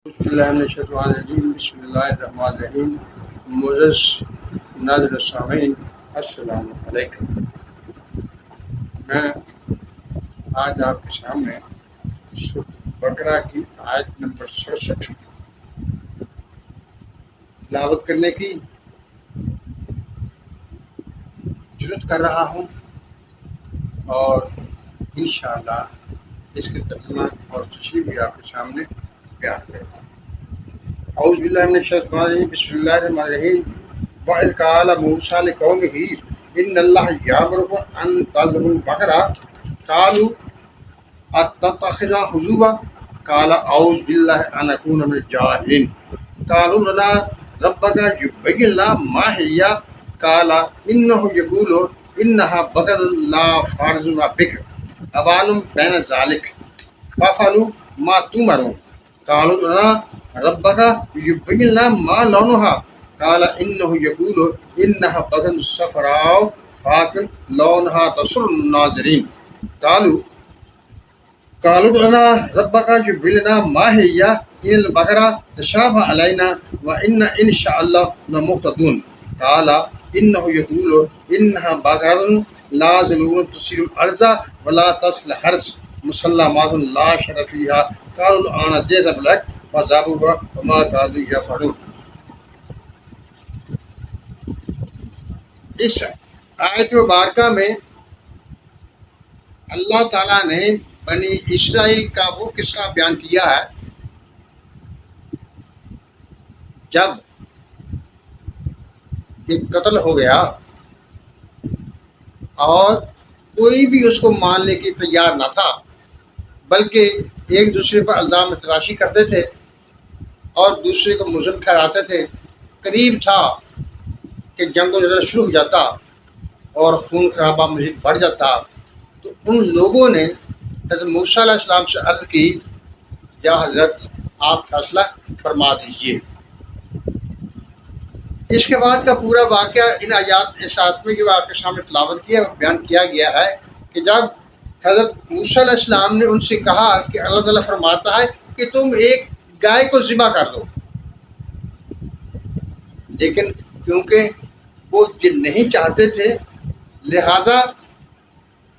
بسم اللہ من الشیطان الرجیم بسم اللہ الرحمن الرحیم معزز ناظرین السامعین السلام علیکم۔ میں آج آپ کے سامنے سورۃ بقرہ کی آیت نمبر 67 تلاوت کرنے کی جرات کر رہا ہوں اور انشاءاللہ اس کے ترجمہ اور تشریح بھی آپ کے سامنے بیان کروں گا۔ اعوذ باللہ من الشیطان الرجیم بسم اللہ الرحمن الرحیم وَإِذْ قَالَ مُوسَىٰ لِقَوْمِهِ إِنَّ اللَّهَ يَأْمُرُكُمْ أَن تَذْبَحُوا بَقَرَةً قَالُوا أَتَتَّخِذُنَا هُزُوًا قَالَ أَعُوذُ بِاللَّهِ أَنْ أَكُونَ مِنَ الْجَاهِلِينَ قَالُوا لَنَا رَبُّكَ يُبَيِّنْ لَنَا مَا هِيَ قَالَ إِنَّهُ يَقُولُ إِنَّهَا بَقَرَةٌ لَا فَارِضٌ وَلَا بِكْرٌ عَوَانٌ بَيْنَ ذَلِكَ فَافْعَلُوا مَا تُؤْمَرُونَ قالوا لنا ربك يبين لنا ما لونها قال إنه يقول إنها بقرة صفراء فاقع لونها تسر الناظرين قالوا لنا ربك يبين لنا ما هي إن البقرة تشابه علينا وإن إن شاء الله لمهتدون قال إنه يقول إنها بقرة لا ذلول تثير الأرض ولا تسقي الحرث مسلمات لا شر فيها قالوا الآن جئت بالحق فذابوها وما كادوا يفعلون۔ اس آیت مبارکہ میں اللہ تعالیٰ نے بنی اسرائیل کا وہ قصہ بیان کیا ہے جب ایک قتل ہو گیا اور کوئی بھی اس کو ماننے کی تیار نہ تھا، بلکہ ایک دوسرے پر الزام تراشی کرتے تھے اور دوسرے کو ملزم ٹھہراتے تھے۔ قریب تھا کہ جنگ و جدل شروع ہو جاتا اور خون خرابہ مزید بڑھ جاتا، تو ان لوگوں نے حضرت موسیٰ علیہ السلام سے عرض کی، یا حضرت آپ فیصلہ فرما دیجئے۔ اس کے بعد کا پورا واقعہ ان آیات میں جو آپ کے سامنے تلاوت کیا اور بیان کیا گیا ہے کہ جب حضرت موسیٰ علیہ السلام نے ان سے کہا کہ اللہ تعالیٰ فرماتا ہے کہ تم ایک گائے کو ذبح کر دو، لیکن کیونکہ وہ یہ نہیں چاہتے تھے لہذا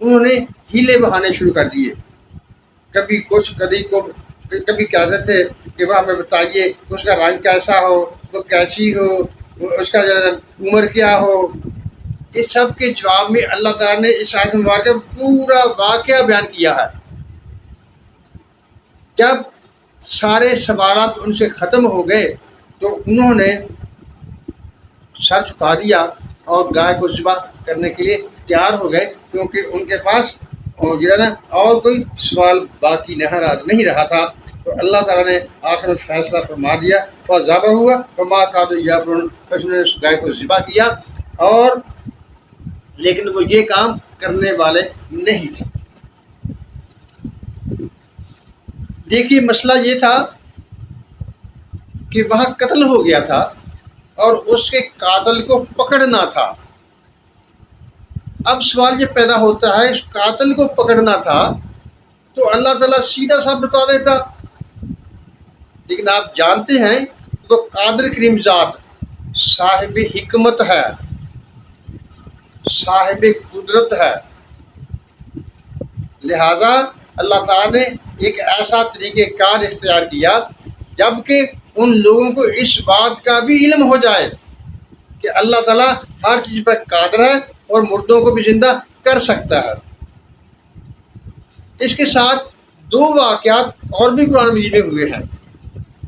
انہوں نے ہیلے بہانے شروع کر دیے۔ کبھی کچھ کبھی کہتے تھے کہ وہ ہمیں بتائیے اس کا رنگ کیسا ہو، وہ کیسی ہو، اس کا عمر کیا ہو۔ اس سب کے جواب میں اللہ تعالیٰ نے اس آیت مبارکہ میں پورا واقعہ بیان کیا ہے۔ جب سارے سوالات ان سے ختم ہو گئے تو انہوں نے سر جھکا دیا اور گائے کو ذبح کرنے کے لیے تیار ہو گئے، کیونکہ ان کے پاس اور کوئی سوال باقی نہیں رہا تھا۔ تو اللہ تعالیٰ نے آخر میں فیصلہ فرما دیا، فذبح ہوا وما كادوا يفعلون، اس نے اس گائے کو ذبح کیا اور لیکن وہ یہ کام کرنے والے نہیں تھے۔ دیکھیے مسئلہ یہ تھا کہ وہاں قتل ہو گیا تھا اور اس کے قاتل کو پکڑنا تھا۔ اب سوال یہ پیدا ہوتا ہے اس قاتل کو پکڑنا تھا تو اللہ تعالیٰ سیدھا سا بتا دیتا، لیکن آپ جانتے ہیں وہ قادر کریم ذات صاحب حکمت ہے، صاحب قدرت ہے، لہٰذا اللہ تعالیٰ نے ایک ایسا طریقہ کار اختیار کیا جبکہ ان لوگوں کو اس بات کا بھی علم ہو جائے کہ اللہ تعالیٰ ہر چیز پر قادر ہے اور مردوں کو بھی زندہ کر سکتا ہے۔ اس کے ساتھ دو واقعات اور بھی قرآن مجید میں ہوئے ہیں۔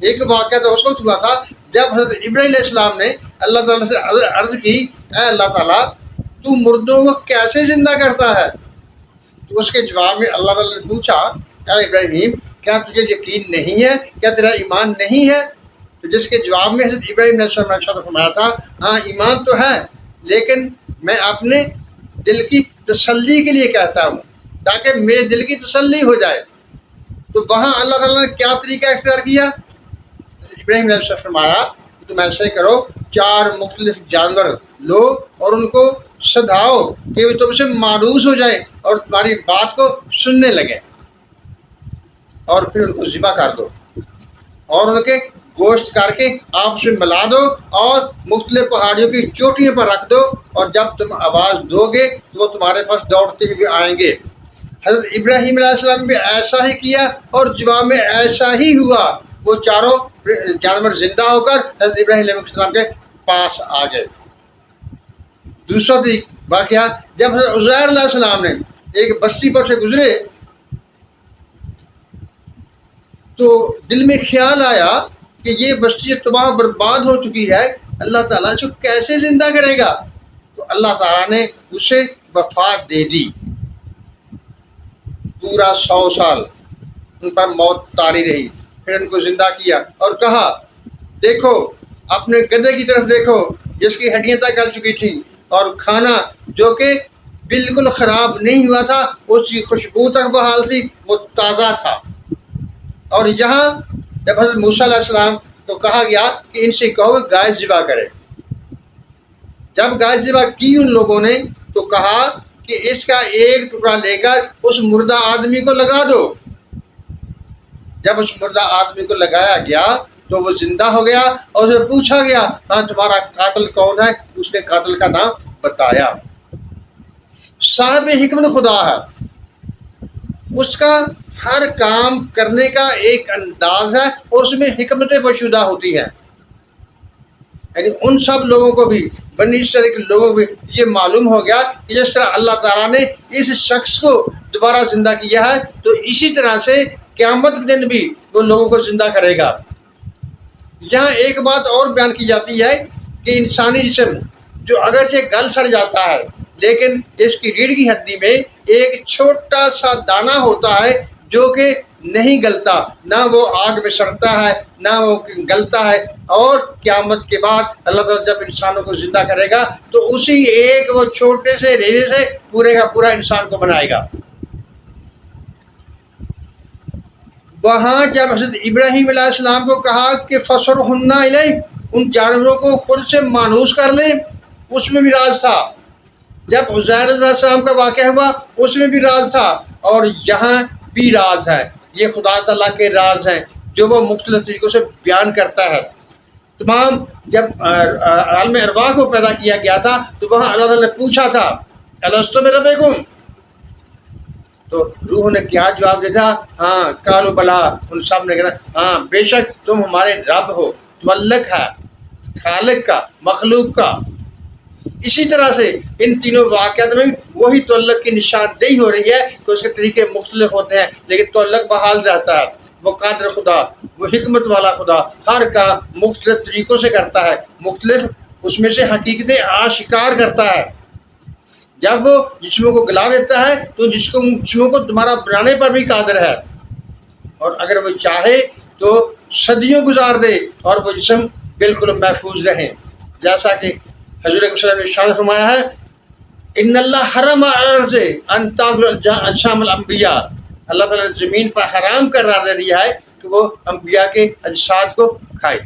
ایک واقعہ تو اس وقت ہوا تھا جب حضرت ابراہیم علیہ السلام نے اللہ تعالیٰ سے عرض کی، اے اللہ تعالیٰ تو مردوں کو کیسے زندہ کرتا ہے؟ تو اس کے جواب میں اللہ تعالیٰ نے پوچھا، اے ابراہیم کیا تجھے یقین نہیں ہے، کیا تیرا ایمان نہیں ہے؟ تو جس کے جواب میں حضرت ابراہیم علیہ السلام نے فرمایا تھا، ہاں ایمان تو ہے لیکن میں اپنے دل کی تسلی کے لیے کہتا ہوں تاکہ میرے دل کی تسلی ہو جائے۔ تو وہاں اللہ تعالیٰ نے کیا طریقہ اختیار کیا؟ ابراہیم علیہ السلام نے فرمایا کہ تم ایسے کرو، 4 مختلف جانور لو اور ان کو سدھاؤ کہ وہ تم سے مانوس ہو جائیں اور تمہاری بات کو سننے لگیں، اور پھر ان کو ذبح کر دو اور ان کے گوشت کر کے آپس میں ملا دو اور مختلف پہاڑیوں کی چوٹیوں پر رکھ دو، اور جب تم آواز دو گے تو وہ تمہارے پاس دوڑتے ہوئے آئیں گے۔ حضرت ابراہیم علیہ السلام نے بھی ایسا ہی کیا اور جواب میں ایسا ہی ہوا، وہ چاروں جانور زندہ ہو کر حضرت ابراہیم علیہ السلام کے پاس آ گئے۔ دوسرا واقعہ، جب حضرت عزیر علیہ السلام نے ایک بستی پر سے گزرے تو دل میں خیال آیا کہ یہ بستی تباہ برباد ہو چکی ہے، اللہ تعالیٰ اس کو کیسے زندہ کرے گا؟ تو اللہ تعالیٰ نے اسے وفات دے دی، پورا 100 سال ان پر موت طاری رہی، پھر ان کو زندہ کیا اور کہا دیکھو اپنے گدھے کی طرف دیکھو جس کی ہڈیاں تک گل چکی تھیں، اور کھانا جو کہ بالکل خراب نہیں ہوا تھا، اس کی خوشبو تک بحال تھی، وہ تازہ تھا۔ اور یہاں جب حضرت موسیٰ علیہ السلام کو کہا گیا کہ ان سے کہو کہ گائے ذبح کرے، جب گائے ذبح کی ان لوگوں نے تو کہا کہ اس کا ایک ٹکڑا لے کر اس مردہ آدمی کو لگا دو۔ جب اس مردہ آدمی کو لگایا گیا تو وہ زندہ ہو گیا اور اسے پوچھا گیا ہاں تمہارا قاتل کون ہے؟ اس نے قاتل کا نام بتایا۔ صاحب حکمت خدا ہے، اس کا ہر کام کرنے کا ایک انداز ہے اور اس میں حکمتیں پوشیدہ ہوتی ہیں۔ یعنی ان سب لوگوں کو بھی، بنی اسرائیل کے لوگوں کو بھی یہ معلوم ہو گیا کہ جس طرح اللہ تعالیٰ نے اس شخص کو دوبارہ زندہ کیا ہے تو اسی طرح سے قیامت کے دن بھی وہ لوگوں کو زندہ کرے گا۔ یہاں ایک بات اور بیان کی جاتی ہے کہ انسانی جسم جو اگرچہ گل سڑ جاتا ہے لیکن اس کی ریڑھ کی ہڈی میں ایک چھوٹا سا دانہ ہوتا ہے جو کہ نہیں گلتا، نہ وہ آگ میں سڑتا ہے نہ وہ گلتا ہے، اور قیامت کے بعد اللہ تعالیٰ جب انسانوں کو زندہ کرے گا تو اسی ایک وہ چھوٹے سے ریزے سے پورے کا پورا انسان کو بنائے گا۔ وہاں جب حضرت ابراہیم علیہ السلام کو کہا کہ فَصُرْهُنَّ إِلَيْهِ، ان جانوروں کو خود سے مانوس کر لیں، اس میں بھی راز تھا۔ جب عزیر علیہ السلام کا واقعہ ہوا اس میں بھی راز تھا، اور یہاں بھی راز ہے۔ یہ خدا تعالیٰ کے راز ہیں جو وہ مختلف طریقوں سے بیان کرتا ہے۔ تمام جب عالم ارواح کو پیدا کیا گیا تھا تو وہاں اللہ تعالیٰ نے پوچھا تھا الستو بربکم، تو روح نے کیا جواب دیا تھا؟ ہاں قالوا بلا، ان سب نے کہا ہاں بے شک تم ہمارے رب ہو، ملک ہے، خالق کا، مخلوق کا۔ اسی طرح سے ان تینوں واقعات میں وہی تعلق کی نشاندہی ہو رہی ہے کہ اس کے طریقے مختلف ہوتے ہیں لیکن تعلق بحال رہتا ہے۔ وہ قادر خدا، وہ حکمت والا خدا ہر کام مختلف طریقوں سے کرتا ہے، مختلف اس میں سے حقیقتیں آشکار کرتا ہے۔ جب وہ جسموں کو گلا دیتا ہے تو جسموں کو دوبارہ بنانے پر بھی قادر ہے، اور اگر وہ چاہے تو صدیوں گزار دے اور وہ جسم بالکل محفوظ رہیں، جیسا کہ حضور صلی اللہ علیہ وسلم نے ارشاد فرمایا ہے ان اللہ حرم الارض ان تاکل اجسام الانبیاء، اللہ تعالیٰ نے زمین پر حرام قرار دے دیا ہے کہ وہ انبیاء کے اجساد کو کھائے۔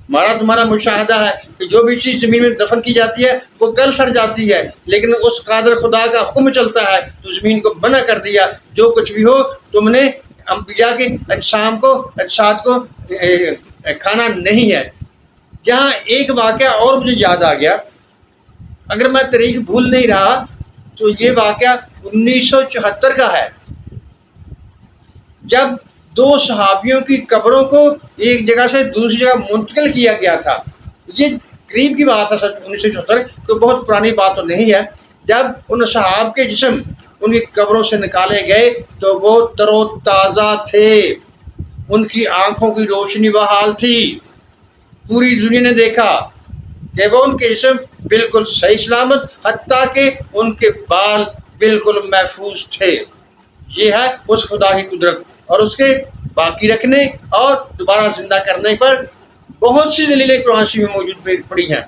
ہمارا تمہارا مشاہدہ ہے کہ جو بھی چیز زمین میں دفن کی جاتی ہے وہ گل سڑ جاتی ہے، لیکن اس قادر خدا کا حکم چلتا ہے تو زمین کو منع کر دیا جو کچھ بھی ہو تم نے انبیاء کے اجساد کو کھانا نہیں ہے۔ جہاں ایک واقعہ اور مجھے یاد آ گیا، اگر میں تاریخ بھول نہیں رہا تو یہ واقعہ 1974 کا ہے، جب 2 صحابیوں کی قبروں کو ایک جگہ سے دوسری جگہ منتقل کیا گیا تھا۔ یہ قریب کی بات ہے، 1974، کوئی بہت پرانی بات تو نہیں ہے۔ جب ان صحاب کے جسم ان کی قبروں سے نکالے گئے تو وہ تر و تازہ تھے، ان کی آنکھوں کی روشنی بحال تھی، پوری دنیا نے دیکھا کہ وہ ان کے جسم بالکل صحیح سلامت، حتیٰ کہ ان کے بال بالکل محفوظ تھے۔ یہ ہے اس خدا کی قدرت، اور اس کے باقی رکھنے اور دوبارہ زندہ کرنے پر بہت سی دلیلیں قرآن شریف میں موجود پڑی ہیں،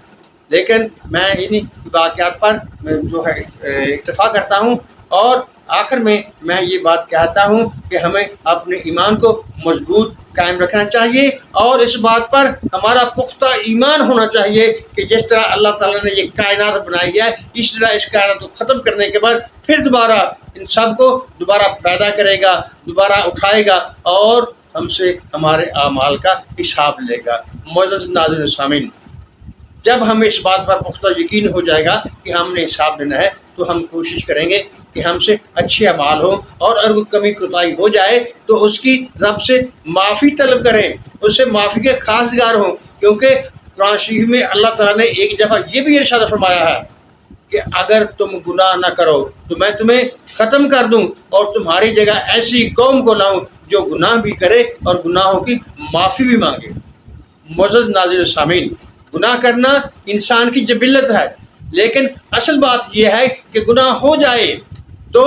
لیکن میں انہی واقعات پر جو ہے اکتفا کرتا ہوں، اور آخر میں یہ بات کہتا ہوں کہ ہمیں اپنے ایمان کو مضبوط قائم رکھنا چاہیے، اور اس بات پر ہمارا پختہ ایمان ہونا چاہیے کہ جس طرح اللہ تعالیٰ نے یہ کائنات بنائی ہے اس طرح اس کائنات کو ختم کرنے کے بعد پھر دوبارہ ان سب کو دوبارہ پیدا کرے گا، دوبارہ اٹھائے گا، اور ہم سے ہمارے اعمال کا حساب لے گا۔ معزز ناظرین سامعین، جب ہمیں اس بات پر پختہ یقین ہو جائے گا کہ ہم نے حساب لینا ہے تو ہم کوشش کریں گے کہ ہم سے اچھے اعمال ہوں، اور اگر کمی کوتاہی ہو جائے تو اس کی رب سے معافی طلب کریں، اس سے معافی کے خواستگار ہوں، کیونکہ قرآن شریف میں اللہ تعالیٰ نے ایک دفعہ یہ بھی ارشاد فرمایا ہے کہ اگر تم گناہ نہ کرو تو میں تمہیں ختم کر دوں اور تمہاری جگہ ایسی قوم کو لاؤں جو گناہ بھی کرے اور گناہوں کی معافی بھی مانگے۔ معزز ناظرین سامعین، گناہ کرنا انسان کی جبلت ہے، لیکن اصل بات یہ ہے کہ گناہ ہو جائے تو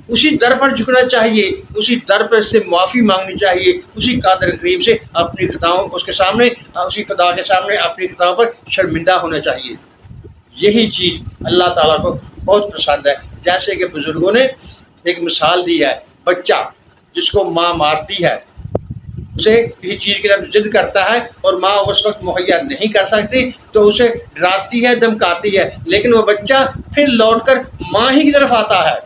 اسی در پر جھکنا چاہیے، اسی در پر سے معافی مانگنی چاہیے، اسی قادر کریم سے اپنی خطاؤں اس کے سامنے، اسی خدا کے سامنے اپنی خطاؤں پر شرمندہ ہونا چاہیے۔ یہی چیز اللہ تعالیٰ کو بہت پسند ہے۔ جیسے کہ بزرگوں نے ایک مثال دی ہے، بچہ جس کو ماں مارتی ہے، اسے کسی چیز کے لیے ضد کرتا ہے اور ماں اس وقت مہیا نہیں کر سکتی تو اسے ڈراتی ہے، دھمکاتی ہے، لیکن وہ بچہ پھر لوٹ کر ماں ہی کی طرف آتا ہے۔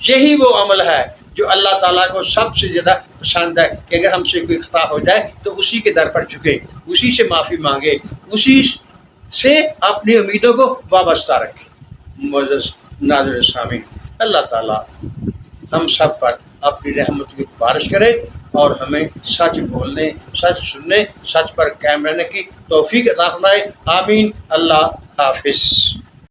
یہی وہ عمل ہے جو اللہ تعالیٰ کو سب سے زیادہ پسند ہے کہ اگر ہم سے کوئی خطا ہو جائے تو اسی کے در پر جھکے، اسی سے معافی مانگے، اسی سے اپنی امیدوں کو وابستہ رکھے۔ معزز ناظرین سامعین، اللہ تعالیٰ ہم سب پر اپنی رحمت کی بارش کرے اور ہمیں سچ بولنے، سچ سننے، سچ پر قائم رہنے کی توفیق عطا فرمائے۔ آمین۔ اللہ حافظ۔